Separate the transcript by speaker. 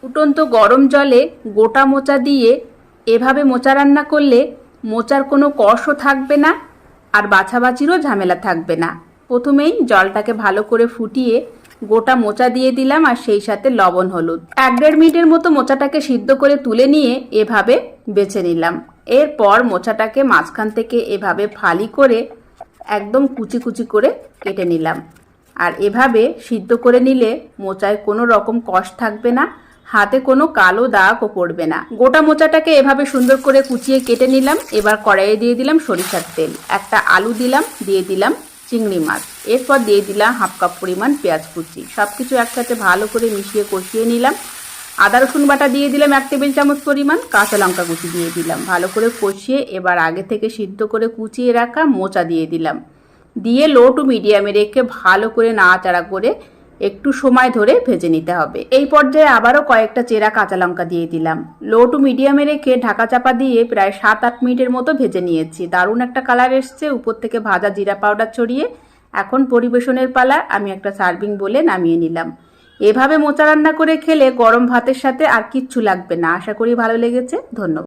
Speaker 1: ফুটন্ত গরম জলে গোটা মোচা দিয়ে এভাবে মোচা রান্না করলে মোচার কোনো কষও থাকবে না আর বাছাবাছিরও ঝামেলা থাকবে না। প্রথমেই জলটাকে ভালো করে ফুটিয়ে গোটা মোচা দিয়ে দিলাম আর সেই সাথে লবণ হলুদ। 1-1.5 মিনিটের মতো মোচাটাকে সিদ্ধ করে তুলে নিয়ে এভাবে বেছে নিলাম। এরপর মোচাটাকে মাঝখান থেকে এভাবে ফালি করে একদম কুচি কুচি করে কেটে নিলাম। আর এভাবে সিদ্ধ করে নিলে মোচায় কোনো রকম কষ থাকবে না, হাতে কোনো কালো দাগও পড়বে না। গোটা মোচাটাকে এভাবে সুন্দর করে কুচিয়ে কেটে নিলাম। এবার কড়াইয়ে দিয়ে দিলাম সরিষার তেল, একটা আলু দিলাম, দিয়ে দিলাম চিংড়ি মাছ, এরপর দিয়ে দিলাম 1/2 কাপ পরিমাণ পেঁয়াজ কুচি। সব কিছু একসাথে ভালো করে মিশিয়ে কষিয়ে নিলাম। আদা রসুন বাটা দিয়ে দিলাম 1 টেবিল চামচ পরিমাণ, কাঁচা লঙ্কা কুচি দিয়ে দিলাম। ভালো করে কষিয়ে এবার আগে থেকে সিদ্ধ করে কুচিয়ে রাখা মোচা দিয়ে দিলাম। দিয়ে লো টু মিডিয়ামে রেখে ভালো করে নাড়াচাড়া করে একটু সময় ধরে ভেজে নিতে হবে। এই পর্যায়ে আবারও কয়েকটা চেরা কাঁচা লঙ্কা দিয়ে দিলাম। লো টু মিডিয়ামে রেখে ঢাকা চাপা দিয়ে প্রায় 7-8 মিনিটের মতো ভেজে নিয়েছি। দারুণ একটা কালার এসছে, উপর থেকে ভাজা জিরা পাউডার ছড়িয়ে। এখন পরিবেশনের পালা। আমি একটা সার্ভিং বলে নামিয়ে নিলাম। এভাবে মোচা রান্না করে খেলে গরম ভাতের সাথে আর কিচ্ছু লাগবে না। আশা করি ভালো লেগেছে। ধন্যবাদ।